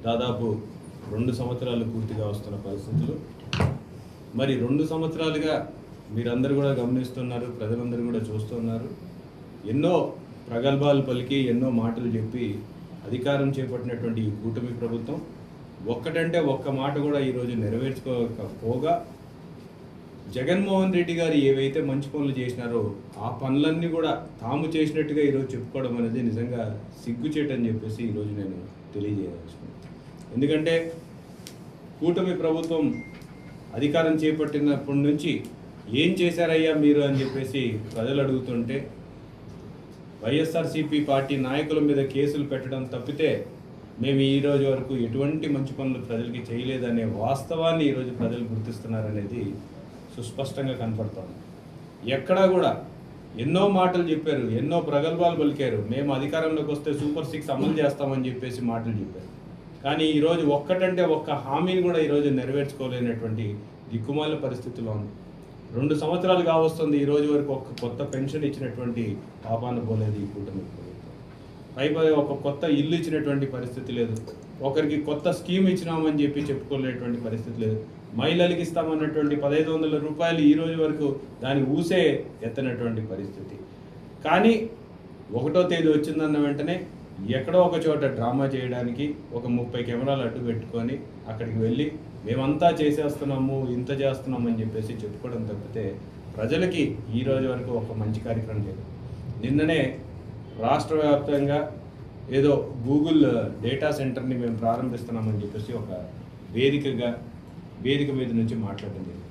దాదాపు 2 సంవత్సరాలు పూర్తిగా వస్తున్న పరిస్థితులు. మరి 2 సంవత్సరాలుగా మీరందరూ కూడా గమనిస్తున్నారు, ప్రజలందరూ కూడా చూస్తున్నారు. ఎన్నో ప్రగల్భాలు పలికి ఎన్నో మాటలు చెప్పి అధికారం చేపట్టినటువంటి ఈ కూటమి ప్రభుత్వం ఒక్కటంటే ఒక్క మాట కూడా ఈరోజు నెరవేర్చుకోకపోగా జగన్మోహన్ రెడ్డి గారు ఏవైతే మంచి పనులు చేసినారో ఆ పనులన్నీ కూడా తాము చేసినట్టుగా ఈరోజు చెప్పుకోవడం అనేది నిజంగా సిగ్గుచేటని చెప్పేసి ఈరోజు నేను తెలియజేయవచ్చున్నాను. ఎందుకంటే కూటమి ప్రభుత్వం అధికారం చేపట్టినప్పటి నుంచి ఏం చేశారయ్యా మీరు అని చెప్పేసి ప్రజలు అడుగుతుంటే వైఎస్ఆర్సీపీ పార్టీ నాయకుల మీద కేసులు పెట్టడం తప్పితే మేము ఈరోజు వరకు ఎటువంటి మంచి పనులు ప్రజలకి చేయలేదనే వాస్తవాన్ని ఈరోజు ప్రజలు గుర్తిస్తున్నారనేది సుస్పష్టంగా కనపడుతోంది. ఎక్కడా కూడా ఎన్నో మాటలు చెప్పారు, ఎన్నో ప్రగల్భాలు పలికారు. మేము అధికారంలోకి వస్తే సూపర్ 6 అమలు చేస్తామని చెప్పేసి మాటలు చెప్పారు. కానీ ఈరోజు ఒక్కటంటే ఒక్క హామీని కూడా ఈరోజు నెరవేర్చుకోలేనటువంటి దిక్కుమాల పరిస్థితిలో ఉంది. 2 సంవత్సరాలు కావస్తుంది, ఈరోజు వరకు ఒక కొత్త పెన్షన్ ఇచ్చినటువంటి పాపాన పోలేదు ఈ కూటమి ప్రభుత్వం. పైపై ఒక కొత్త ఇల్లు ఇచ్చినటువంటి పరిస్థితి లేదు, ఒకరికి కొత్త స్కీమ్ ఇచ్చినామని చెప్పి చెప్పుకోలేనటువంటి పరిస్థితి లేదు. మహిళలకి ఇస్తామన్నటువంటి 1500 రూపాయలు ఈ రోజు వరకు దాని ఊసే ఎత్తనటువంటి పరిస్థితి. కానీ 1వ తేదీ వచ్చిందన్న వెంటనే ఎక్కడో ఒక చోట డ్రామా చేయడానికి ఒక 30 కెమెరాలు అడ్డు పెట్టుకొని అక్కడికి వెళ్ళి మేమంతా చేసేస్తున్నాము, ఇంత చేస్తున్నాము అని చెప్పేసి చెప్పుకోవడం తప్పితే ప్రజలకి ఈ రోజు వరకు ఒక మంచి కార్యక్రమం లేదు. నిన్ననే రాష్ట్ర వ్యాప్తంగా ఏదో గూగుల్ డేటా సెంటర్ని మేము ప్రారంభిస్తున్నామని చెప్పేసి ఒక వేదిక మీద నుంచి మాట్లాడడం జరిగింది.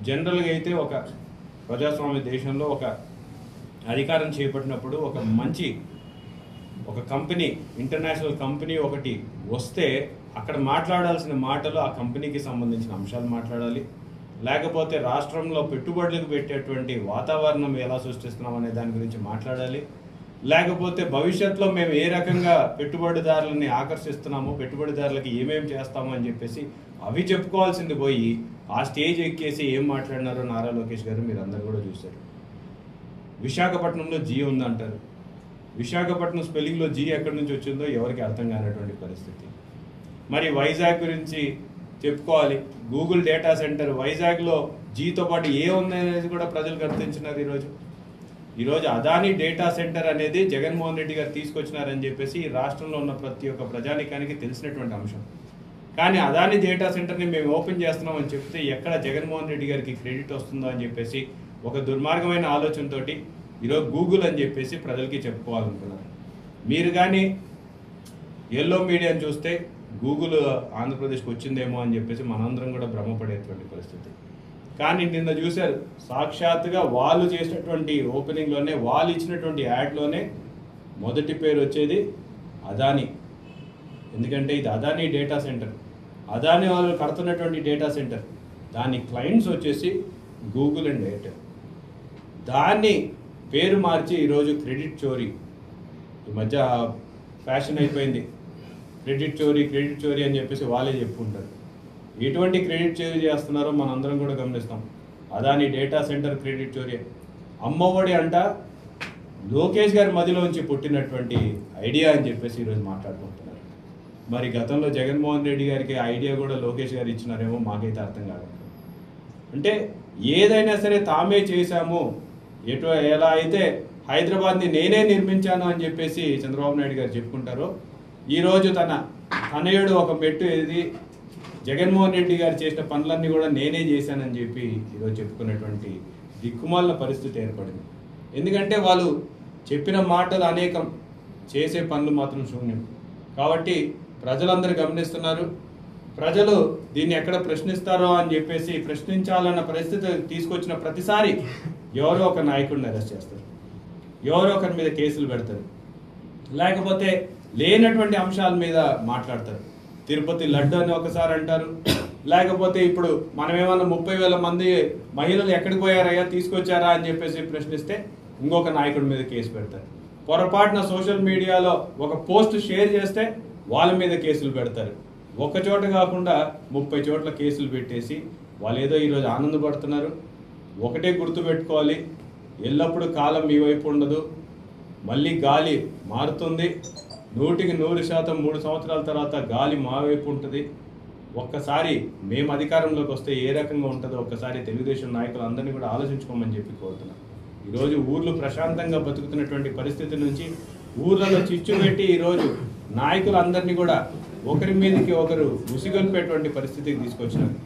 జనరల్గా అయితే ఒక ప్రజాస్వామ్య దేశంలో ఒక అధికారం చేపట్టినప్పుడు ఒక కంపెనీ, ఇంటర్నేషనల్ కంపెనీ ఒకటి వస్తే అక్కడ మాట్లాడాల్సిన మాటలు ఆ కంపెనీకి సంబంధించిన అంశాలు మాట్లాడాలి, లేకపోతే రాష్ట్రంలో పెట్టుబడులకు పెట్టేటువంటి వాతావరణం ఎలా సృష్టిస్తున్నాం అనే దాని గురించి మాట్లాడాలి, లేకపోతే భవిష్యత్తులో మేము ఏ రకంగా పెట్టుబడిదారులని ఆకర్షిస్తున్నామో, పెట్టుబడిదారులకి ఏమేమి చేస్తామో అని చెప్పేసి అవి చెప్పుకోవాల్సింది పోయి ఆ స్టేజ్ ఎక్కేసి ఏం మాట్లాడినారో నారా లోకేష్ గారు మీరు అందరు కూడా చూశారు. విశాఖపట్నంలో జీ ఉందంటారు. విశాఖపట్నం స్పెల్లింగ్లో జీ ఎక్కడి నుంచి వచ్చిందో ఎవరికి అర్థం కానటువంటి పరిస్థితి. మరి వైజాగ్ గురించి చెప్పుకోవాలి, గూగుల్ డేటా సెంటర్ వైజాగ్లో జీతో పాటు ఏ ఉందనేది కూడా ప్రజలు గుర్తించినారు. ఈరోజు అదానీ డేటా సెంటర్ అనేది జగన్మోహన్ రెడ్డి గారు తీసుకొచ్చినారని చెప్పేసి ఈ రాష్ట్రంలో ఉన్న ప్రతి ఒక్క ప్రజానికానికి తెలిసినటువంటి అంశం. కానీ అదానీ డేటా సెంటర్ని మేము ఓపెన్ చేస్తున్నామని చెప్తే ఎక్కడ జగన్మోహన్ రెడ్డి గారికి క్రెడిట్ వస్తుందో అని చెప్పేసి ఒక దుర్మార్గమైన ఆలోచనతోటి ఈరోజు గూగుల్ అని చెప్పేసి ప్రజలకి చెప్పుకోవాలనుకున్నారు. మీరు కానీ ఎల్లో మీడియాని చూస్తే గూగుల్ ఆంధ్రప్రదేశ్కి వచ్చిందేమో అని చెప్పేసి మనందరం కూడా భ్రమపడేటువంటి పరిస్థితి. కానీ నిన్న చూశారు, సాక్షాత్తుగా వాళ్ళు చేసినటువంటి ఓపెనింగ్లోనే, వాళ్ళు ఇచ్చినటువంటి యాడ్లోనే మొదటి పేరు వచ్చేది అదానీ. ఎందుకంటే ఇది అదానీ డేటా సెంటర్, అదానీ వాళ్ళు కడుతున్నటువంటి డేటా సెంటర్, దాని క్లయింట్స్ వచ్చేసి గూగుల్ అండ్ ఎయిర్టెల్. దాన్ని పేరు మార్చి ఈరోజు క్రెడిట్ చోరీ, ఈ మధ్య ఫ్యాషన్ అయిపోయింది క్రెడిట్ చోరీ అని చెప్పేసి వాళ్ళే చెప్పుకుంటారు. ఎటువంటి క్రెడిట్ చోరీ చేస్తున్నారో మనందరం కూడా గమనిస్తాం. అదానీ డేటా సెంటర్ క్రెడిట్ చోరీ. అమ్మఒడి అంట లోకేష్ గారి మదిలోంచి పుట్టినటువంటి ఐడియా అని చెప్పేసి ఈరోజు మాట్లాడుకుంటున్నారు. మరి గతంలో జగన్మోహన్ రెడ్డి గారికి ఐడియా కూడా లోకేష్ గారు ఇచ్చినారేమో మాకైతే అర్థం కాదు. అంటే ఏదైనా సరే తామే చేశాము, ఎలా అయితే హైదరాబాద్ని నేనే నిర్మించాను అని చెప్పేసి చంద్రబాబు నాయుడు గారు చెప్పుకుంటారో, ఈరోజు తన తనయుడు ఒక మెట్టు ఇది జగన్మోహన్ రెడ్డి గారు చేసిన పనులన్నీ కూడా నేనే చేశానని చెప్పి ఈరోజు చెప్పుకునేటువంటి దిక్కుమాలిన పరిస్థితి ఏర్పడింది. ఎందుకంటే వాళ్ళు చెప్పిన మాటలు అనేకం, చేసే పనులు మాత్రం శూన్యం. కాబట్టి ప్రజలందరూ గమనిస్తున్నారు. ప్రజలు దీన్ని ఎక్కడ ప్రశ్నిస్తారో అని చెప్పేసి ప్రశ్నించాలన్న పరిస్థితి తీసుకొచ్చిన ప్రతిసారి ఎవరో ఒక నాయకుడిని అరెస్ట్ చేస్తారు, ఎవరో ఒకరి మీద కేసులు పెడతారు, లేకపోతే లేనటువంటి అంశాల మీద మాట్లాడతారు. తిరుపతి లడ్డు అని ఒకసారి అంటారు, లేకపోతే ఇప్పుడు మనమేమన్నా 30,000 మంది మహిళలు ఎక్కడికి పోయారయ్యా తీసుకొచ్చారా అని చెప్పేసి ప్రశ్నిస్తే ఇంకొక నాయకుడి మీద కేసు పెడతారు. పొరపాటున సోషల్ మీడియాలో ఒక పోస్ట్ షేర్ చేస్తే వాళ్ళ మీద కేసులు పెడతారు. ఒక చోట కాకుండా 30 చోట్ల కేసులు పెట్టేసి వాళ్ళు ఏదో ఈరోజు ఆనందపడుతున్నారు. ఒకటే గుర్తుపెట్టుకోవాలి, ఎల్లప్పుడూ కాలం మీ వైపు ఉండదు, మళ్ళీ గాలి మారుతుంది. 100% 3 సంవత్సరాల తర్వాత గాలి మా వైపు ఉంటుంది. ఒక్కసారి మేము అధికారంలోకి వస్తే ఏ రకంగా ఉంటుందో ఒక్కసారి తెలుగుదేశం నాయకులు అందరినీ కూడా ఆలోచించుకోమని చెప్పి కోరుతున్నాం. ఈరోజు ఊర్లు ప్రశాంతంగా బతుకుతున్నటువంటి పరిస్థితి నుంచి ఊర్లలో చిచ్చు పెట్టి ఈరోజు నాయకులందరినీ కూడా ఒకరి మీదకి ఒకరు ఉసిగొల్పేటువంటి పరిస్థితికి తీసుకొచ్చినారు.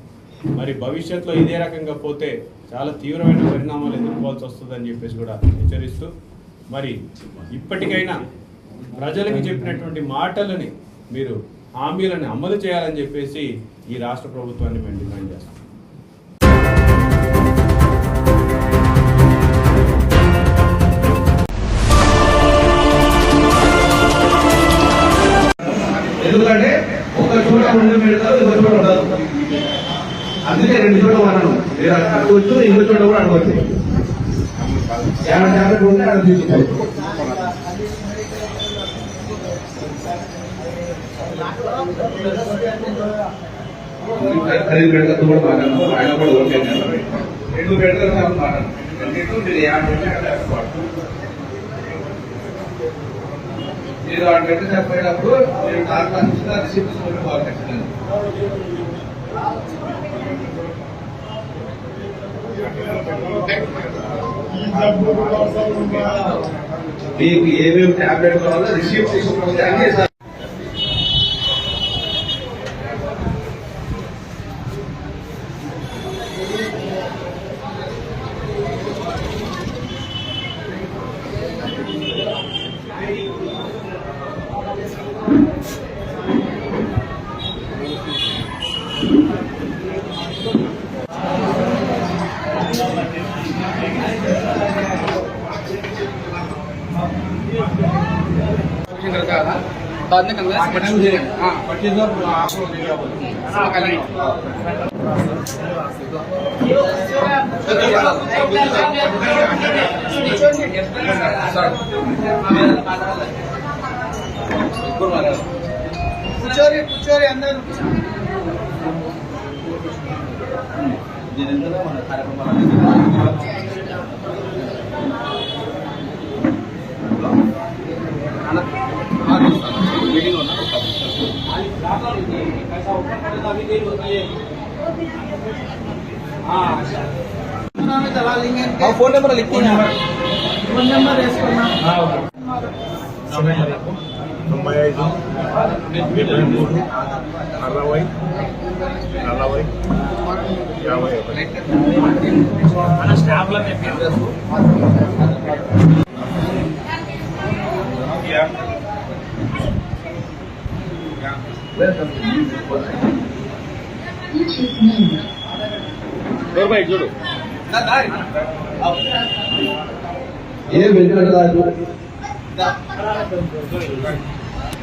మరి భవిష్యత్తులో ఇదే రకంగా పోతే చాలా తీవ్రమైన పరిణామాలు ఎదుర్కోవాల్సి వస్తుందని చెప్పేసి కూడా హెచ్చరిస్తూ, మరి ఇప్పటికైనా ప్రజలకు చెప్పినటువంటి మాటలని మీరు హామీలను అమలు చేయాలని చెప్పేసి ఈ రాష్ట్ర ప్రభుత్వాన్ని మేము డిమాండ్ చేస్తాం. ఎందుకంటే ఒక చోట 2 పెడతారు, ఇంకో చోట ఉండదు. అందుకే 2 చోట్ల అన్నాను. మీరు అడగవచ్చు, ఇంకో చోట కూడా అడగవచ్చు. 50 ఉంటే అక్కడ తీసుకోవచ్చు. ఖరీదు పెడతారు కూడా మాట్లాడను, ఆయన కూడా ఓకే. 2 పెడతారు మాట్లాడను. మీరు వాటి పెట్టి చెప్పేటప్పుడు మీరు దాంట్లో రిసిప్ట్ తీసుకుంటే బాగా ఖచ్చితంగా మీకు ఏమేమి టాబ్లెట్ కావాలో రిసిప్ట్ తీసుకుంటే అన్నీ बाद में कांग्रेस पच्चीस కూర్చోరి అందరూ మన కార్యక్రమాలు मीटिंग होना फोन नंबर लिखते हैं, फोन नंबर 40 చూడు ఏ వెంకటరాజు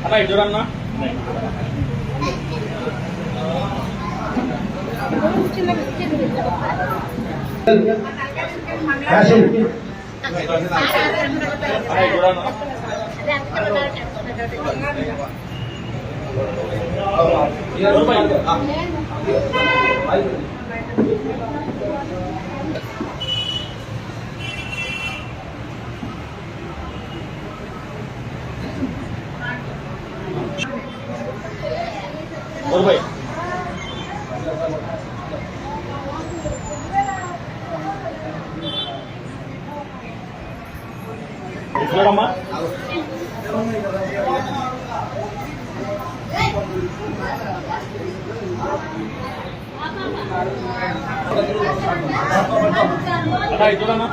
అలా చూడన్నా और भाई చూడమ్మా అలా చూడమ్మా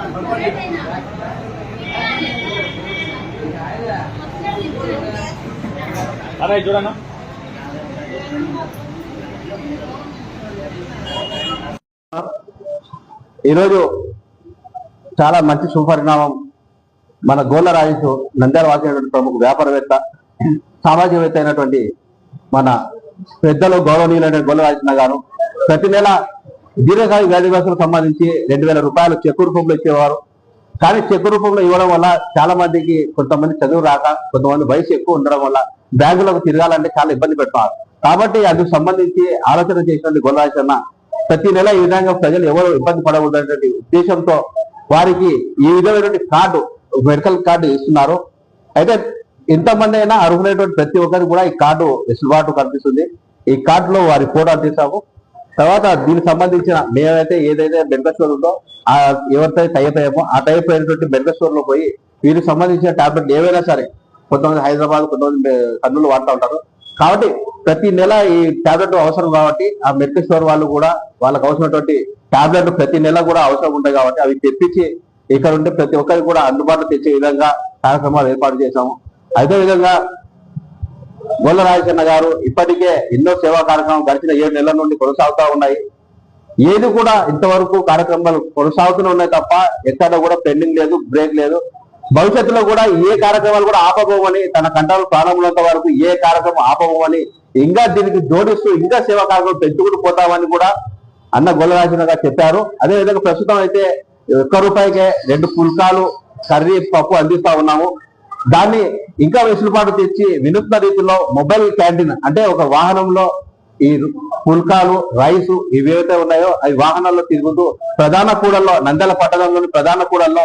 అలా చూడన్నా ఈరోజు చాలా మంచి సుపరిణామం. మన గోళ్ళ రాజేష్ నంద్యాల వాసినటువంటి ప్రముఖ వ్యాపారవేత్త, సామాజికవేత్త అయినటువంటి మన పెద్దలు గౌరవనీయులైన గోళ్ళ రాజేష్ గారు ప్రతి నెల దీర్ఘకాలిక వ్యాధిగ్రస్తులకు సంబంధించి 2000 రూపాయలు చెక్కు రూపంలో ఇచ్చేవారు. కానీ చెక్కు రూపంలో ఇవ్వడం వల్ల చాలా మందికి, కొంతమంది చదువు రాక, కొంతమంది వయసు ఎక్కువ ఉండడం వల్ల బ్యాంకులకు తిరగాలంటే చాలా ఇబ్బంది పెడతారు. కాబట్టి అందుకు సంబంధించి ఆలోచన చేసినటువంటి గోళ్ళ రాజేష్ అన్న ప్రతి నెల ఈ విధంగా ప్రజలు ఎవరు ఇబ్బంది పడకూడదనే ఉద్దేశంతో వారికి ఈ విధమైనటువంటి కార్డు, మెడికల్ కార్డు ఇస్తున్నారు. అయితే ఎంతమంది అయినా అర్హులైనటువంటి ప్రతి ఒక్కరికి కూడా ఈ కార్డు వెసులుబాటు కనిపిస్తుంది. ఈ కార్డులో వారి ఫోటో తీసాము. తర్వాత దీనికి సంబంధించిన మేమైతే ఏదైతే మెడికల్ స్టోర్ ఉందో ఆ ఎవరితో టైప్ అయ్యామో ఆ టైప్ అయినటువంటి మెడికల్ స్టోర్ లో పోయి వీరికి సంబంధించిన టాబ్లెట్ ఏవైనా సరే, కొంతమంది హైదరాబాద్, కొంతమంది కర్నూలు వాడుతూ ఉంటారు. కాబట్టి ప్రతి నెల ఈ టాబ్లెట్ అవసరం కాబట్టి ఆ మెడికల్ స్టోర్ వాళ్ళు కూడా వాళ్ళకి అవసరమైనటువంటి టాబ్లెట్ ప్రతి నెల కూడా అవసరం ఉంటాయి కాబట్టి అవి తెప్పించి ఇక్కడ ఉంటే ప్రతి ఒక్కరికి కూడా అందుబాటులో తెచ్చే విధంగా కార్యక్రమాలు ఏర్పాటు చేశాము. అదేవిధంగా గొల్ల రాజశేఖర గారు ఇప్పటికే ఎన్నో సేవా కార్యక్రమాలు గడిచిన 7 నెలల నుండి కొనసాగుతూ ఉన్నాయి. ఏది కూడా ఇంతవరకు కార్యక్రమాలు కొనసాగుతూనే ఉన్నాయి తప్ప ఎక్కడ కూడా పెండింగ్ లేదు, బ్రేక్ లేదు. భవిష్యత్తులో కూడా ఏ కార్యక్రమాలు కూడా ఆపబోమని, తన కంటాలు ప్రారంభంత వరకు ఏ కార్యక్రమం ఆపబోమని, ఇంకా దీనికి జోడిస్తూ ఇంకా సేవా కార్యక్రమం పెంచుకుంటూ పోతామని కూడా అన్న గొల్ల రాజశేఖర గారు చెప్పారు. అదేవిధంగా ప్రస్తుతం అయితే ₹1 2 పుల్కాలు, కర్రీ, పప్పు అందిస్తా ఉన్నాము. దాన్ని ఇంకా వెసులుబాటు తెచ్చి వినూత్న రీతిలో మొబైల్ క్యాంటీన్ అంటే ఒక వాహనంలో ఈ పుల్కాలు, రైసు ఇవి ఏవైతే ఉన్నాయో అవి వాహనాల్లో తిరుగుతూ ప్రధాన కూడల్లో, నంద్యాల పట్టణంలోని ప్రధాన కూడల్లో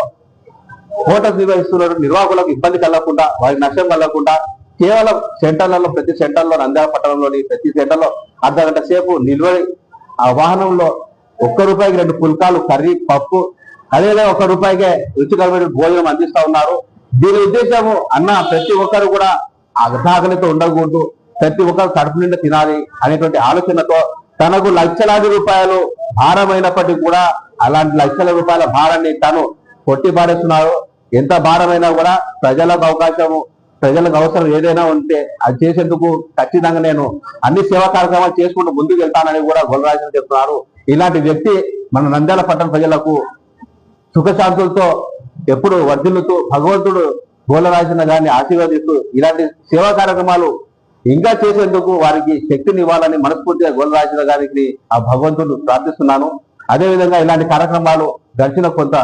హోటల్స్ నిర్వహిస్తున్న నిర్వాహకులకు ఇబ్బంది కలగకుండా, వారికి నష్టం కలగకుండా కేవలం సెంటర్లలో, ప్రతి సెంటర్లో, నంద్యాల పట్టణంలోని ప్రతి సెంటర్లో అర్ధగంట సేపు నిల్వడి ఆ వాహనంలో ₹1 2 పుల్కాలు, కర్రీ, పప్పు, అదేవిధంగా ₹1 రుచికరమైన భోజనం అందిస్తా ఉన్నారు. దీని ఉద్దేశము అన్న ప్రతి ఒక్కరు కూడా ఆకలితో ఉండకూడదు, ప్రతి ఒక్కరు కడుపు నిండా తినాలి అనేటువంటి ఆలోచనతో తనకు లక్షలాది రూపాయలు భారమైనప్పటికీ కూడా అలాంటి లక్షల రూపాయల భారాన్ని తను కొట్టి పారేస్తున్నారు. ఎంత భారమైనా కూడా ప్రజలకు అవకాశము, ప్రజలకు అవసరం ఏదైనా ఉంటే అది చేసేందుకు ఖచ్చితంగా నేను అన్ని సేవా కార్యక్రమాలు చేసుకుంటూ ముందుకు వెళ్తానని కూడా గొల్లరాజు చెప్తున్నారు. ఇలాంటి వ్యక్తి మన నంద్యాల పట్టణ ప్రజలకు సుఖశాంతులతో ఎప్పుడు వర్ధిల్లుతూ భగవంతుడు గొల్లరాజన్న గారిని ఆశీర్వదిస్తూ ఇలాంటి సేవా కార్యక్రమాలు ఇంకా చేసేందుకు వారికి శక్తిని ఇవ్వాలని మనస్ఫూర్తిగా గొల్లరాజన్న గారికి ఆ భగవంతుడు ప్రార్థిస్తున్నాను. అదేవిధంగా ఇలాంటి కార్యక్రమాలు గడిచిన కొంత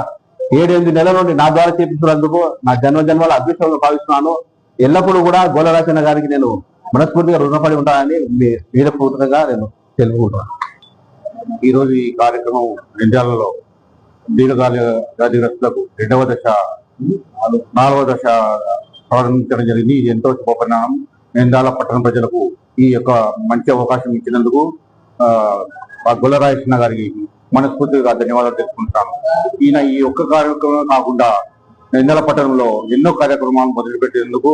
7-8 నెలల నుండి నా ద్వారా చేపించినందుకు నా జన్మజన్మల అదృష్టంగా భావిస్తున్నాను. ఎల్లప్పుడూ కూడా గొల్లరాజన్న గారికి నేను మనస్ఫూర్తిగా రుణపడి ఉంటానని వీరపూర్వకంగా నేను తెలుపుకుంటున్నాను. ఈరోజు ఈ కార్యక్రమం నంద్యాలలో దీర్ఘకాలిక వ్యాధిగ్రస్తులకు 2వ దశ 4వ దశ ప్రారంభించడం జరిగింది. ఇది ఎంతో శుభపరిణామం. నంద్యాల పట్టణ ప్రజలకు ఈ యొక్క మంచి అవకాశం ఇచ్చినందుకు గొల్లరాజశేఖర గారికి మనస్ఫూర్తిగా ధన్యవాదాలు తెలుపుకుంటాను. ఈయన ఈ ఒక్క కార్యక్రమం కాకుండా నంద్యాల పట్టణంలో ఎన్నో కార్యక్రమాలు మొదలుపెట్టేందుకు,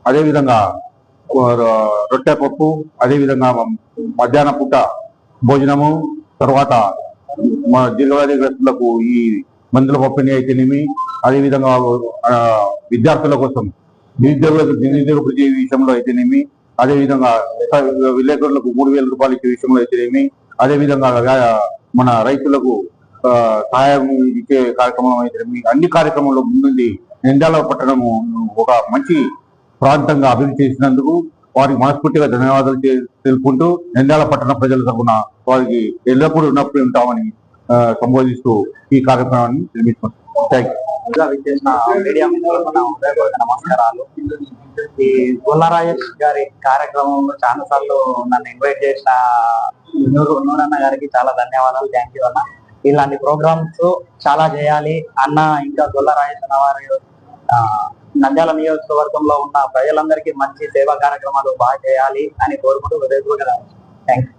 అదేవిధంగా రొట్టె పప్పు, అదేవిధంగా మధ్యాహ్న పూట భోజనము, తర్వాత మా దీర్ఘవ్యాధిగ్రస్తులకు ఈ మందుల పంపిణీ అయితేనేమి, అదేవిధంగా విద్యార్థుల కోసం నిరుద్యోగ విషయంలో అయితేనేమి, అదేవిధంగా విలేకరులకు ₹3000 ఇచ్చే విషయంలో అయితేనేమి, అదేవిధంగా మన రైతులకు సహాయం ఇచ్చే కార్యక్రమం అయితేనేమి, అన్ని కార్యక్రమంలో ముందుండి నంద్యాల పట్టణము ఒక మంచి ప్రాంతంగా అభివృద్ధి చేసినందుకు వారికి మనస్ఫూర్తిగా ధన్యవాదాలు తెలుపుకుంటూ నంద్యాల పట్టణ ప్రజల తరఫున వారికి ఎల్లప్పుడూ ఉన్నప్పుడు ఉంటామని సంబోధిస్తూ ఈ కార్యక్రమాన్ని నిర్మిస్తున్నాం. Thank you. నమస్కారాలు. ఈ గొల్లరాజేష్ గారి కార్యక్రమంలో చాలా సార్లు నన్ను ఇన్వైట్ చేసిన నూరన్న గారికి చాలా ధన్యవాదాలు. థ్యాంక్ యూ అన్న. ఇలాంటి ప్రోగ్రామ్స్ చాలా చేయాలి అన్న. ఇంకా గొల్లరాజేష్ అన్న వారు నంద్యాల నియోజకవర్గంలో ఉన్న ప్రజలందరికీ మంచి సేవా కార్యక్రమాలు బాగా చేయాలి అని కోరుకుంటూ హృదయపూర్వకంగా థ్యాంక్స్.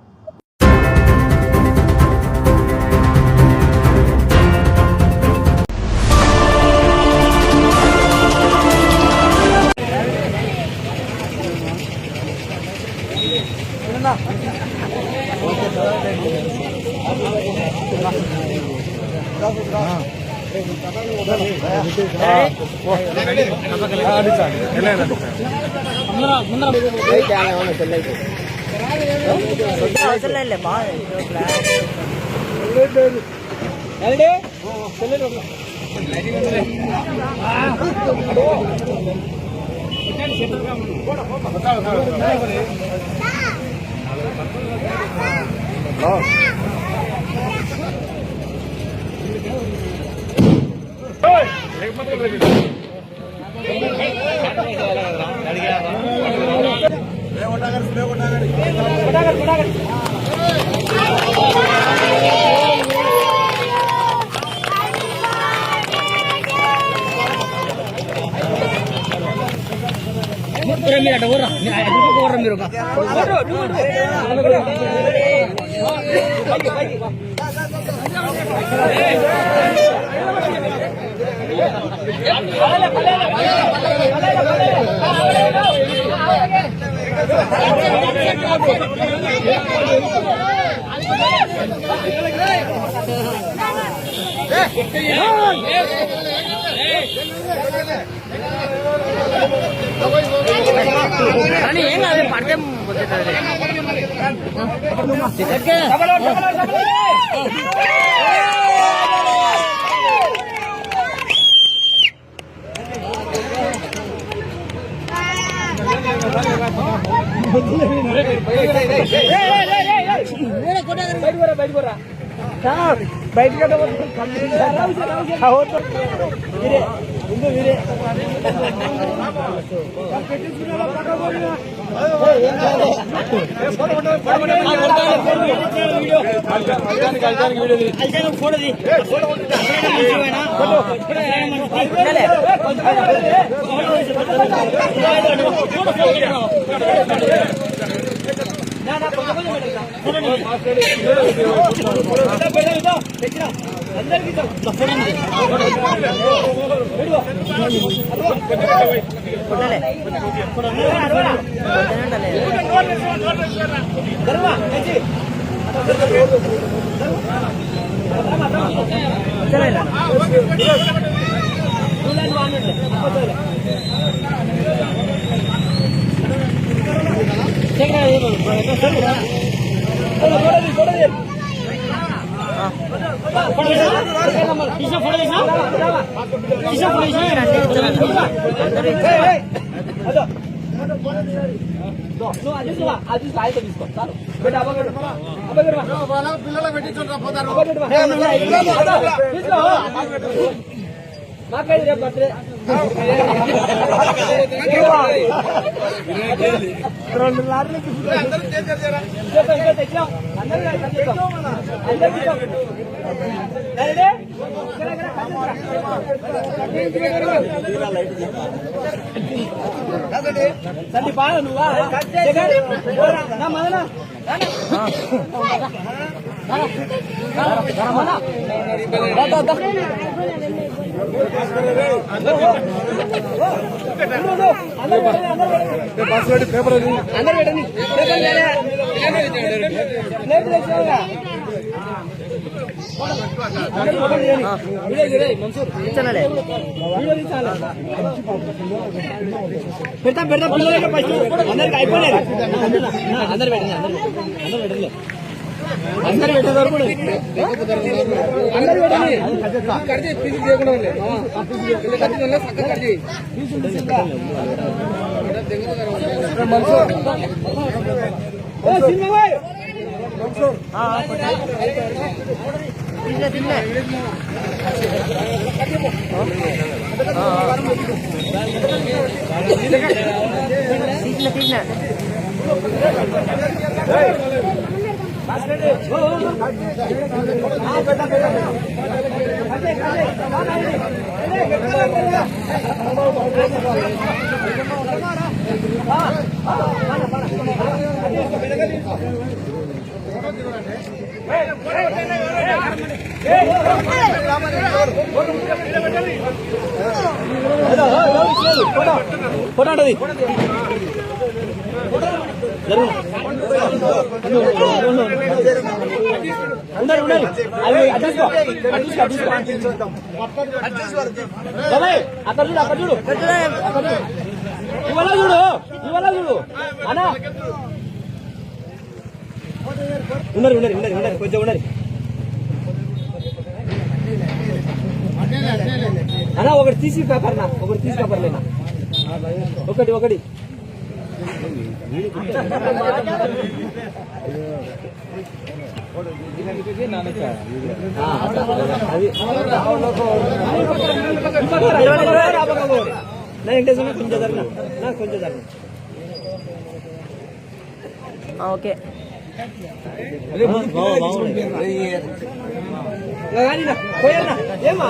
అన్నా ఒకటి తీసి పేపర్ నా ఒకటి తీసి పేపర్ లేనా ఒకటి ఒకటి కొంచెం ఓకే ఏమా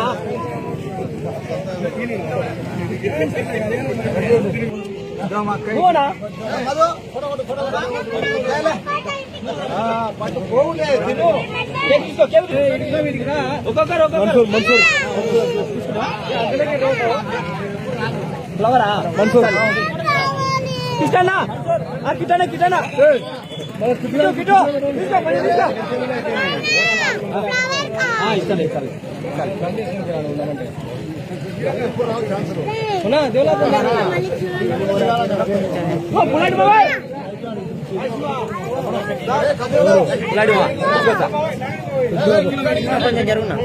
పోనా ఒక్కొక్కరు ఫ్లవరా మన్సూర్ కిటనా కిటనా కిటనా కిటో కిటో ఇస్తాను ఇస్తాను దేవలా బాబాయ్ కొంచెం జరుగునా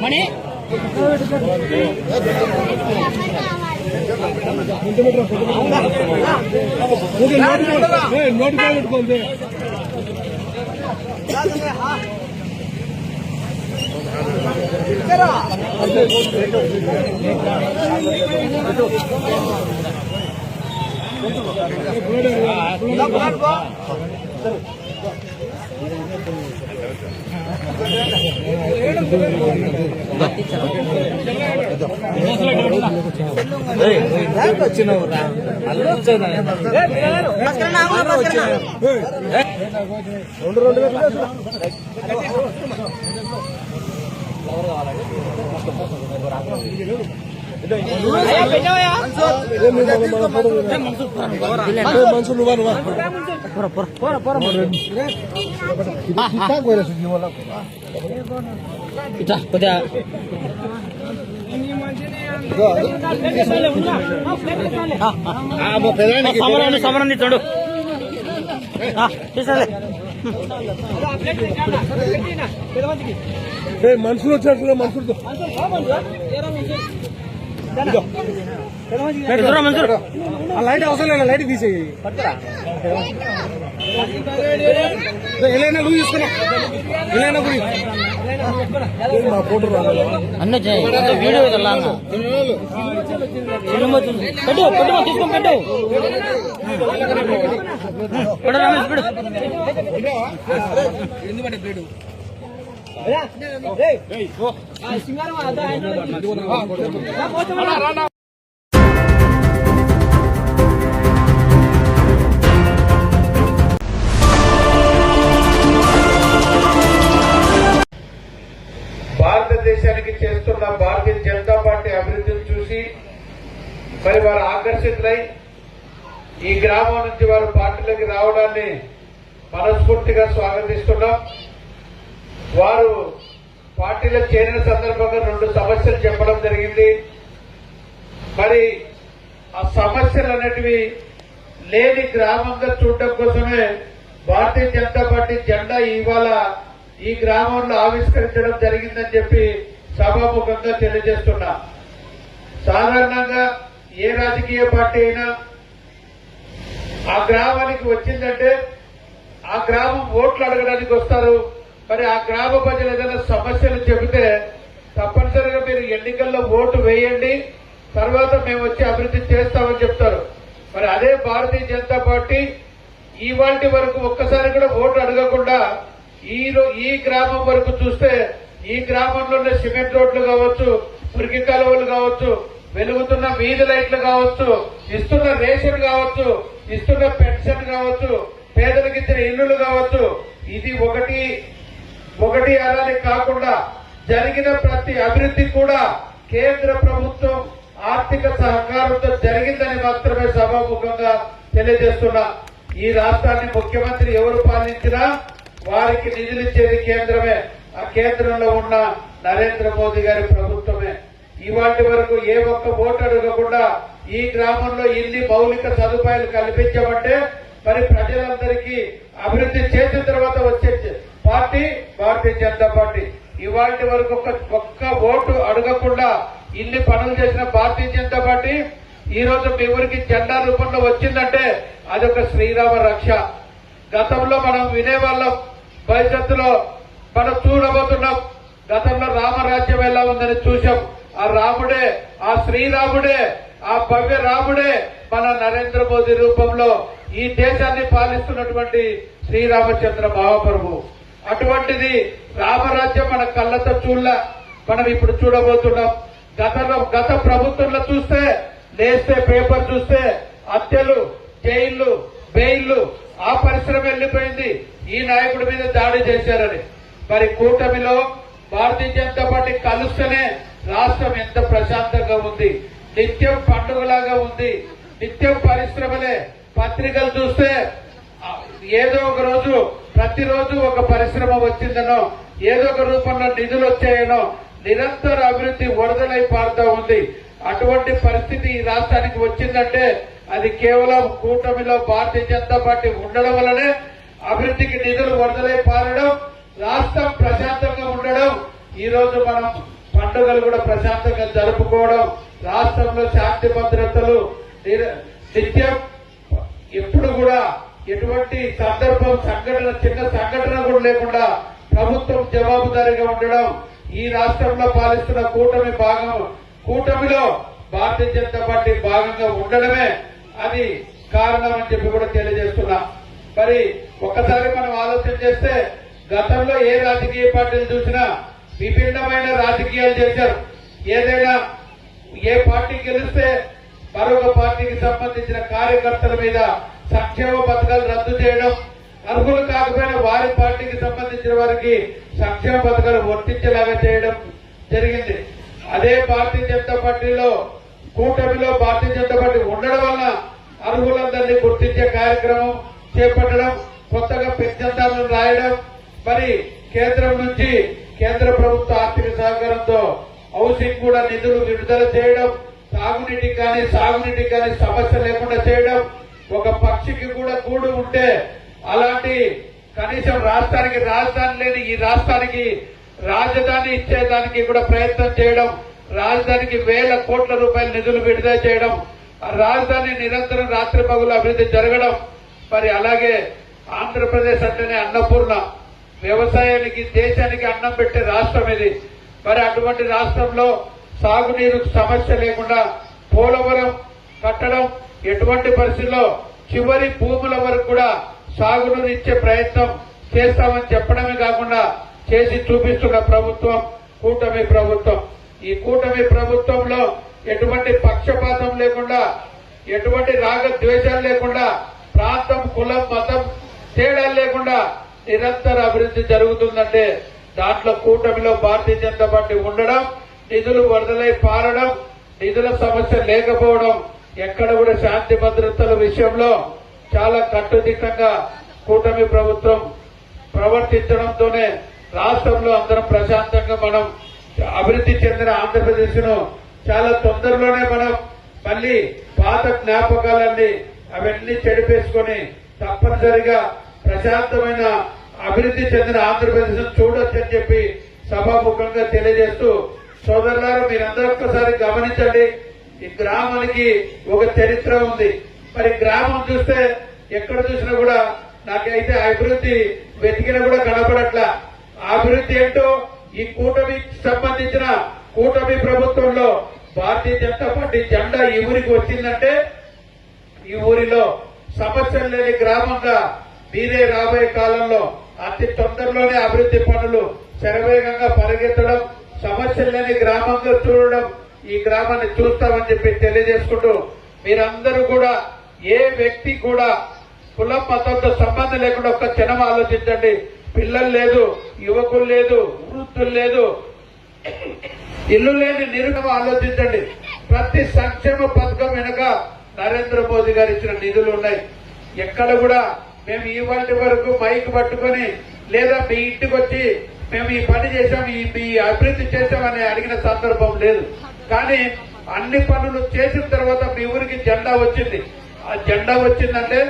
మణి నోటిఫై పెట్టుకోండి సమరం చూడు మనుషులు వచ్చారు మనుషులతో లైట్ అవసరం లేదు లైట్ తీసేయి ఎలా నువ్వు తీసుకున్నా ఎలా ఫోటో అన్న వీడియో పెట్టు పెట్టు తీసుకొని పెట్టు ఎందుకంటే భారతదేశానికి చేస్తున్న భారతీయ జనతా పార్టీ అభివృద్ధిని చూసి మరి వారు ఆకర్షితులై ఈ గ్రామం నుంచి వారు పార్టీలోకి రావడాన్ని మనస్ఫూర్తిగా స్వాగతిస్తున్నాం. వారు పార్టీలో చేరిన సందర్భంగా 2 సమస్యలు చెప్పడం జరిగింది. మరి ఆ సమస్యలు అనేటివి లేని గ్రామంగా చూడడం కోసమే భారతీయ జనతా పార్టీ జెండా ఇవాళ ఈ గ్రామంలో ఆవిష్కరించడం జరిగిందని చెప్పి సభాముఖంగా తెలియజేస్తున్నా. సాధారణంగా ఏ రాజకీయ పార్టీ అయినా ఆ గ్రామానికి వచ్చిందంటే ఆ గ్రామం ఓట్లు అడగడానికి వస్తారు. మరి ఆ గ్రామ ప్రజలు ఏదైనా సమస్యలు చెబితే తప్పనిసరిగా మీరు ఎన్నికల్లో ఓటు వేయండి, తర్వాత మేము వచ్చి అభివృద్ధి చేస్తామని చెప్తారు. మరి అదే భారతీయ జనతా పార్టీ ఇవాల్టి వరకు ఒక్కసారి కూడా ఓటు అడగకుండా ఈ గ్రామం వరకు చూస్తే ఈ గ్రామంలోనే సిమెంట్ రోడ్లు కావచ్చు, మురికి కాలువలు కావచ్చు, వెలుగుతున్న వీధి లైట్లు కావచ్చు, ఇస్తున్న రేషన్ కావచ్చు, ఇస్తున్న పెన్షన్ కావచ్చు, పేదలకు ఇచ్చిన ఇల్లులు కావచ్చు, ఇది ఒకటి అలానే కాకుండా జరిగిన ప్రతి అభివృద్ధి కూడా కేంద్ర ప్రభుత్వం ఆర్థిక సహకారంతో జరిగిందని మాత్రమే సభాముఖంగా తెలియజేస్తున్నా. ఈ రాష్ట్రాన్ని ముఖ్యమంత్రి ఎవరు పాలించినా వారికి నిధులిచ్చేది కేంద్రమే. ఆ కేంద్రంలో ఉన్న నరేంద్ర మోదీ గారి ప్రభుత్వమే. ఇవాటి వరకు ఏ ఒక్క ఓటు అడగకుండా ఈ గ్రామంలో ఇన్ని మౌలిక సదుపాయాలు కల్పించమంటే మరి ప్రజలందరికీ అభివృద్ధి చేసిన తర్వాత వచ్చే పార్టీ భారతీయ జనతా పార్టీ. ఇవాటి వరకు ఒక్క ఓటు అడగకుండా ఇన్ని పనులు చేసిన భారతీయ జనతా పార్టీ ఈ రోజు మీ ఊరికి జెండా రూపంలో వచ్చిందంటే అదొక శ్రీరామ రక్ష. గతంలో మనం వినేవాళ్ళం, భవిష్యత్తులో మనం చూడబోతున్నాం. గతంలో రామరాజ్యం ఎలా ఉందని చూసాం. ఆ రాముడే, ఆ శ్రీరాముడే, ఆ భవ్య రాముడే మన నరేంద్ర మోదీ రూపంలో ఈ దేశాన్ని పాలిస్తున్నటువంటి శ్రీరామచంద్ర మహాప్రభు. అటువంటిది రామరాజ్యం మన కళ్ళతో చూడలా, మనం ఇప్పుడు చూడబోతున్నాం. గత ప్రభుత్వంలో చూస్తే, లేస్తే పేపర్ చూస్తే హత్యలు, జైళ్లు, బెయిళ్లు, ఆ పరిశ్రమ వెళ్లిపోయింది. ఈ నాయకుడి మీద దాడి చేశారని. మరి కూటమిలో భారతీయ జనతా పార్టీ కలుస్తేనే రాష్ట్రం ఎంత ప్రశాంతంగా ఉంది, నిత్యం పండుగలాగా ఉంది, నిత్యం పరిశ్రమలే. పత్రికలు చూస్తే ఏదో ఒక రోజు, ప్రతిరోజు ఒక పరిశ్రమ వచ్చిందనో, ఏదో ఒక రూపంలో నిధులు వచ్చాయనో, నిరంతర అభివృద్ధి వరదలై పారుతూ ఉంది. అటువంటి పరిస్థితి ఈ రాష్ట్రానికి వచ్చిందంటే అది కేవలం కూటమిలో భారతీయ జనతా పార్టీ ఉండడం వల్లనే అభివృద్ధికి నిధులు వరదలై పారడం, రాష్ట్రం ప్రశాంతంగా ఉండడం, ఈ రోజు మనం పండుగలు కూడా ప్రశాంతంగా జరుపుకోవడం, రాష్ట్రంలో శాంతి భద్రతలు నిత్యం ఎప్పుడు కూడా ఎటువంటి సందర్భం, సంఘటన, చిన్న సంఘటన కూడా లేకుండా ప్రభుత్వం జవాబుదారీగా ఉండడం, ఈ రాష్ట్రంలో పాలిస్తున్న కూటమిలో భారతీయ జనతా పార్టీ భాగంగా ఉండడమే అది కారణం అని చెప్పి కూడా తెలియజేస్తున్నా. మరి ఒక్కసారి మనం ఆలోచన చేస్తే గతంలో ఏ రాజకీయ పార్టీలు చూసినా విభిన్నమైన రాజకీయాలు చేశారు. ఏదైనా ఏ పార్టీ గెలిస్తే మరొక పార్టీకి సంబంధించిన కార్యకర్తల మీద సంక్షేమ పథకాలు రద్దు చేయడం, అర్హులు కాకపోయినా వారి పార్టీకి సంబంధించిన వారికి సంక్షేమ పథకాలు వర్తించేలాగా చేయడం జరిగింది. అదే భారతీయ జనతా పార్టీలో, కూటమిలో భారతీయ జనతా పార్టీ ఉండడం వలన అర్హులందరినీ గుర్తించే కార్యక్రమం చేపట్టడం, కొత్తగా పెన్షన్దారులను రాయడం, మరి కేంద్రం నుంచి కేంద్ర ప్రభుత్వ ఆర్థిక సహకారంతో హౌసింగ్ కూడా నిధులు విడుదల చేయడం, తాగునీటికి కానీ సాగునీటికి కానీ సమస్య లేకుండా చేయడం, ఒక పక్షికి కూడా గూడు ఉంటే అలాంటి కనీసం రాష్ట్రానికి రాజధాని లేని ఈ రాష్ట్రానికి రాజధాని ఇచ్చేదానికి కూడా ప్రయత్నం చేయడం, రాజధానికి వేల కోట్ల రూపాయల నిధులు విడుదల చేయడం, రాజధాని నిరంతరం రాత్రి పగులు అభివృద్ధి జరగడం. మరి అలాగే ఆంధ్రప్రదేశ్ అంటేనే అన్నపూర్ణ, వ్యవసాయానికి, దేశానికి అన్నం పెట్టే రాష్ట్రం ఇది. మరి అటువంటి రాష్ట్రంలో సాగునీరు సమస్య లేకుండా పోలవరం కట్టడం, ఎటువంటి పరిస్థితుల్లో చివరి భూముల వరకు కూడా సాగునీరు ఇచ్చే ప్రయత్నం చేస్తామని చెప్పడమే కాకుండా చేసి చూపిస్తున్న ప్రభుత్వం కూటమి ప్రభుత్వం. ఈ కూటమి ప్రభుత్వంలో ఎటువంటి పక్షపాతం లేకుండా, ఎటువంటి రాగద్వేషాలు లేకుండా, ప్రాంతం, కులం, మతం తేడాలు లేకుండా నిరంతర అభివృద్ధి జరుగుతుందంటే దాంట్లో కూటమిలో భారతీయ జనతా పార్టీ ఉండడం, నిధులు వరదలై పారడం, నిధుల సమస్య లేకపోవడం, ఎక్కడ కూడా శాంతి భద్రతల విషయంలో చాలా కట్టుదిట్టంగా కూటమి ప్రభుత్వం ప్రవర్తించడంతోనే రాష్ట్రంలో అందరం ప్రశాంతంగా మనం అభివృద్ధి చెందిన ఆంధ్రప్రదేశ్ ను చాలా తొందరలోనే మనం మళ్లీ పాత జ్ఞాపకాలన్నీ అవన్నీ చెడిపేసుకుని తప్పనిసరిగా ప్రశాంతమైన అభివృద్ధి చెందిన ఆంధ్రప్రదేశ్ చూడొచ్చని చెప్పి సభాముఖంగా తెలియజేస్తూ, సోదరులారా మీరందరూ ఒక్కసారి గమనించండి. ఈ గ్రామానికి ఒక చరిత్ర ఉంది. మరి గ్రామం చూస్తే ఎక్కడ చూసినా కూడా నాకైతే అభివృద్ధి వెతికినా కూడా కనపడట్లా. అభివృద్ధి ఏంటో ఈ కూటమికి సంబంధించిన కూటమి ప్రభుత్వంలో భారతీయ జనతా పార్టీ జెండా ఈ ఊరికి వచ్చిందంటే ఈ ఊరిలో సమస్యలు లేని గ్రామంగా మీరే రాబోయే కాలంలో అతి తొందరలోనే అభివృద్ధి పనులు శరవేగంగా పరిగెత్తడం, సమస్యలు లేని గ్రామంగా చూడడం, ఈ గ్రామాన్ని చూస్తామని చెప్పి తెలియజేసుకుంటూ, మీరందరూ కూడా ఏ వ్యక్తి కూడా కులం మతంతో సంబంధం లేకుండా ఒక్క క్షణం ఆలోచించండి. పిల్లలు లేదు, యువకులు లేదు, వృద్ధులు లేదు, ఇల్లు లేని నిరుగం ఆలోచించండి. ప్రతి సంక్షేమ పథకం వెనుక నరేంద్ర మోదీ గారు ఇచ్చిన నిధులు ఉన్నాయి. ఎక్కడ కూడా మేము ఇవాటి వరకు మైక్ పట్టుకొని లేదా మీ ఇంటికి వచ్చి మేము ఈ పని చేశాం, ఈ అభివృద్ధి చేశామని అడిగిన సందర్భం లేదు. కానీ అన్ని పనులు చేసిన తర్వాత మీ ఊరికి జెండా వచ్చింది. ఆ జెండా వచ్చిందంటే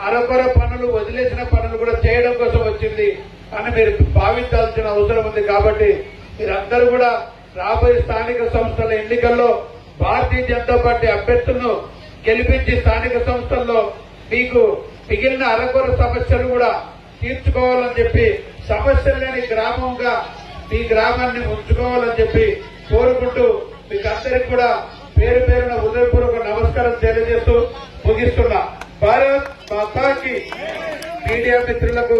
అరకొర పనులు, వదిలేసిన పనులు కూడా చేయడం కోసం వచ్చింది అని మీరు భావించాల్సిన అవసరం ఉంది. కాబట్టి మీరందరూ కూడా రాబోయే స్థానిక సంస్థల ఎన్నికల్లో భారతీయ జనతా పార్టీ అభ్యర్థులను గెలిపించి స్థానిక సంస్థల్లో మీకు మిగిలిన అరకొర సమస్యలు కూడా తీర్చుకోవాలని చెప్పి, సమస్యలు లేని గ్రామంగా ఈ గ్రామాన్ని ఉంచుకోవాలని చెప్పి కోరుకుంటూ మీకు అందరికి కూడా పేరు పేరున హృదయపూర్వక నమస్కారం తెలియజేస్తూ ముగిస్తున్నా. భారత్ మాతాకి. మీడియా మిత్రులకు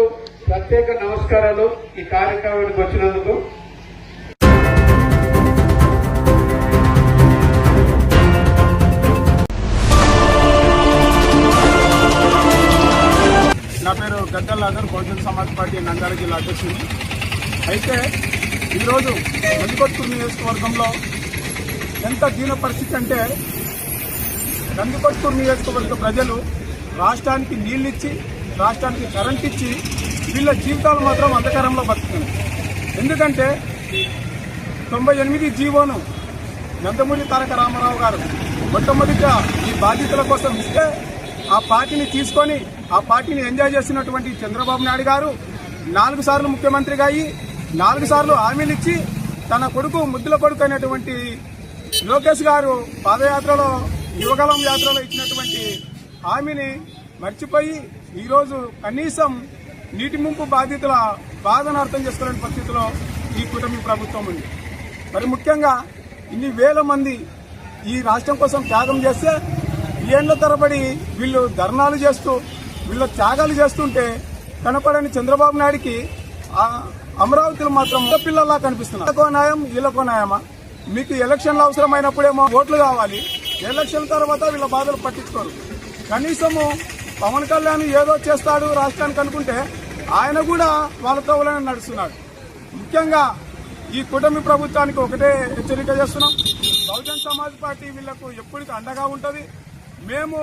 ప్రత్యేక నమస్కారాలు ఈ కార్యక్రమానికి వచ్చినందుకు. నా పేరు గద్దల్ నాగర్, బహుజన సమాజ్ పార్టీ నంద్యాల జిల్లా అధ్యక్షుడు. అయితే ఈరోజు నందికొట్కూరు నియోజకవర్గంలో ఎంత దీన పరిస్థితి అంటే, నందికొట్కూరు నియోజకవర్గ ప్రజలు రాష్ట్రానికి నీళ్ళిచ్చి, రాష్ట్రానికి కరెంట్ ఇచ్చి వీళ్ళ జీవితాలు మాత్రం అంధకారంలో బతుకుతున్నాయి. ఎందుకంటే 98 జీవోను నందమూరి తారక రామారావు గారు మొట్టమొదటిగా ఈ బాధితుల కోసం ఇస్తే ఆ పార్టీని తీసుకొని ఆ పార్టీని ఎంజాయ్ చేస్తున్నటువంటి చంద్రబాబు నాయుడు గారు 4 సార్లు ముఖ్యమంత్రిగా అయ్యి 4 సార్లు హామీలు ఇచ్చి తన కొడుకు ముద్దుల కొడుకు అయినటువంటి లోకేష్ గారు పాదయాత్రలో యువగలం యాత్రలో ఇచ్చినటువంటి హామీని మర్చిపోయి ఈరోజు కనీసం నీటి ముంపు బాధితుల బాధను అర్థం చేసుకోలేని పరిస్థితిలో ఈ కూటమి ప్రభుత్వం ఉంది. మరి ముఖ్యంగా ఇన్ని వేల మంది ఈ రాష్ట్రం కోసం త్యాగం చేస్తే ఏళ్ల తరబడి వీళ్ళు ధర్నాలు చేస్తూ వీళ్ళ త్యాగాలు చేస్తుంటే కనపడని చంద్రబాబు నాయుడికి అమరావతిలో మాత్రం పిల్లల్లా కనిపిస్తున్నారు. వీళ్ళకో న్యాయం, వీళ్ళకో న్యాయమా? మీకు ఎలక్షన్లు అవసరమైనప్పుడేమో ఓట్లు కావాలి, ఎలక్షన్ తర్వాత వీళ్ళ బాధలు పట్టించుకోరు. కనీసము పవన్ కళ్యాణ్ ఏదో చేస్తాడు రాష్ట్రానికి అనుకుంటే ఆయన కూడా వాళ్ళతో నడుస్తున్నాడు. ముఖ్యంగా ఈ కూటమి ప్రభుత్వానికి ఒకటే హెచ్చరిక చేస్తున్నాం. బహుజన సమాజ్ పార్టీ వీళ్లకు ఎప్పటికీ అండగా ఉంటుంది. మేము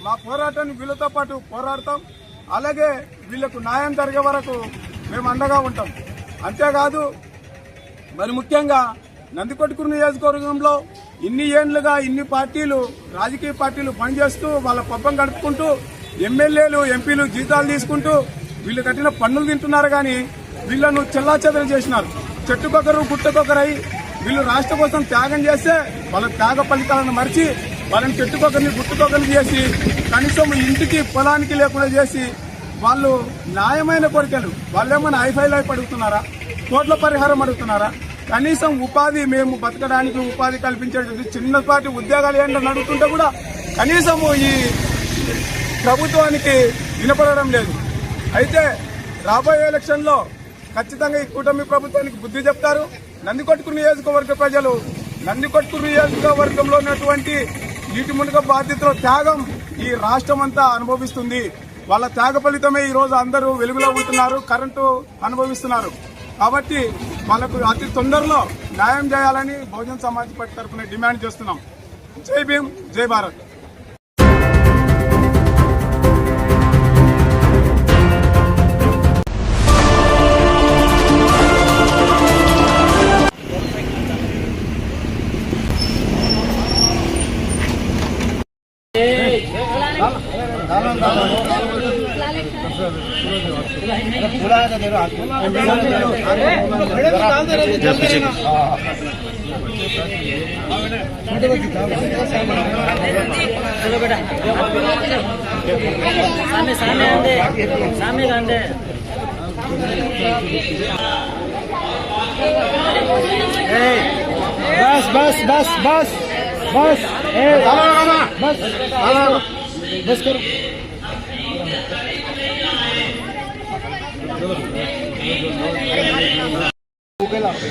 మా పోరాటాన్ని వీళ్ళతో పాటు పోరాడతాం. అలాగే వీళ్లకు న్యాయం జరిగే వరకు మేము అండగా ఉంటాం. అంతేకాదు మరి ముఖ్యంగా నందికొట్కూరు నియోజకవర్గంలో ఇన్ని ఏళ్లుగా ఇన్ని పార్టీలు, రాజకీయ పార్టీలు పనిచేస్తూ వాళ్ళ పబ్బం గడుపుకుంటూ ఎమ్మెల్యేలు, ఎంపీలు జీతాలు తీసుకుంటూ వీళ్ళు కట్టిన పన్నులు తింటున్నారు. కానీ వీళ్లను చెల్లాచెదరు చేసినారు. చెట్టుకొకరు గుట్టకొకరై వీళ్ళు రాష్ట్ర కోసం త్యాగం చేస్తే వాళ్ళ త్యాగ ఫలితాలను మరిచి వాళ్ళని చెట్టుకొకరిని గుట్టుకొకరిని చేసి కనీసం ఇంటికి పొలానికి లేకుండా చేసి వాళ్ళు న్యాయమైన కోరికలు వాళ్ళేమన్నా హైఫై లైఫ్ అడుగుతున్నారా? కోట్ల పరిహారం అడుగుతున్నారా? కనీసం ఉపాధి, మేము బతకడానికి ఉపాధి కల్పించేటువంటి చిన్నపాటి ఉద్యోగాలు ఏంటని అడుగుతుంటే కూడా కనీసము ఈ ప్రభుత్వానికి వినపడడం లేదు. అయితే రాబోయే ఎలక్షన్లో ఖచ్చితంగా ఈ కూటమి ప్రభుత్వానికి బుద్ధి చెప్తారు. నందికొట్కూరు నియోజకవర్గ ప్రజలు నందికొట్కూరు నియోజకవర్గంలో ఉన్నటువంటి నీటి మునుగ బాధితుల త్యాగం ఈ రాష్ట్రం అంతా అనుభవిస్తుంది. వాళ్ళ త్యాగ ఫలితమే ఈ రోజు అందరూ వెలుగులో ఉంటున్నారు, కరెంటు అనుభవిస్తున్నారు. కాబట్టి వాళ్ళకు అతి తొందరలో న్యాయం చేయాలని బహుజన సమాజ్ పార్టీ తరఫున డిమాండ్ చేస్తున్నాం. జై భీమ్, జై భారత్. बस बस बस बस बस बस बस करो.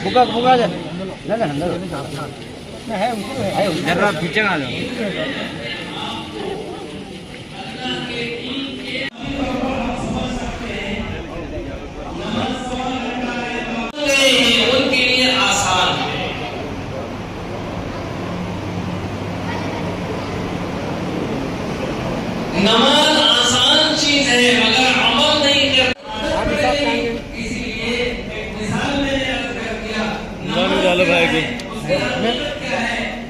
बुका बुका जा है जरा पीछे आ जाओ. उनके लिए आसान है. नमाज आसान चीज है मगर अमल नहीं कर. इसीलिए मिसाल मैंने अर्ज कर दिया.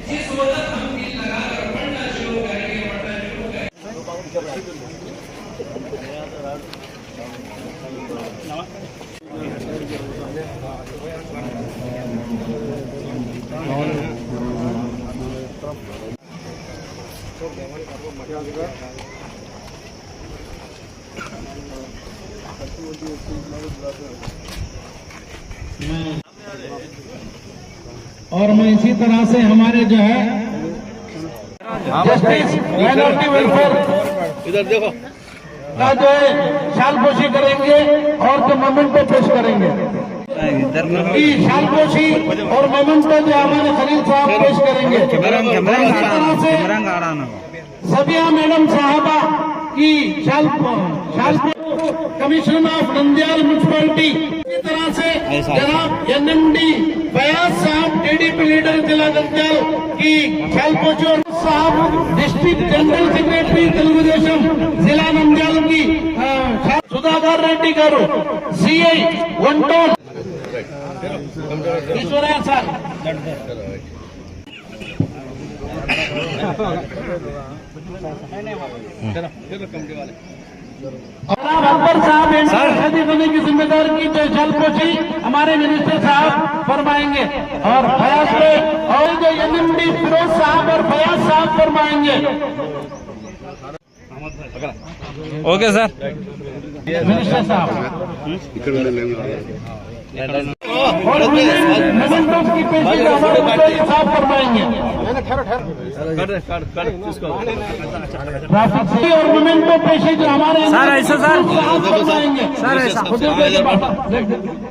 जिस वक्त हम दिल लगाकर पढ़ना शुरू करेंगे और मैं इसी तरह से हमारे जो है जस्टिस माइनॉरिटी वेलफेयर इधर देखो का जो है शालपोशी करेंगे और जो मोमेंटो पेश करेंगे। शालपोशी और मोमेंटो जो हमारे खलील साहब पेश करेंगे। इसी तरह से सबिया मैडम साहबा की कमिश्नर ऑफ नंदियाल म्यूनसिपैलिटी, इसी तरह से जनाब एनएमडी फयाज साहब टीडीपी लीडर जिला नंदियाल की शालपोशी साहब डिस्ट्रिक्ट जनरल सेक्रेटरी तेलुगुदेशम जिला नंदियाल की सुधाकर रेड्डी गारू सीఐ वंटोन ఈశ్వరయ్య సార్ अकबर साहब शादी करने की जिम्मेदारी की जो जलपोशी हमारे मिनिस्टर साहब फरमाएंगे और फयाज पे और जो एनएमडी फिरोज साहब और फयाज साहब फरमाएंगे। Okay sir. मिनिस्टर साहब और मोमेंटो की पेशी हमारे मुफ्ती साहब फरमाएंगे। ट्रैफिक और मोमेंटो पेशी जो हमारे सर ऐसा सर फरमाएंगे। सर ऐसा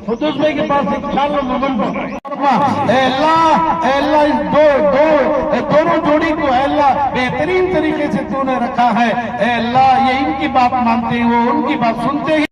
खुदूस भाई के पास एक ख्याल मोमेंटो अल्लाह दोनों जोड़ी को अल्लाह बेहतरीन तरीके से तूने रखा है। अल्लाह ये इनकी बात मानते हैं, वो उनकी बात सुनते हैं।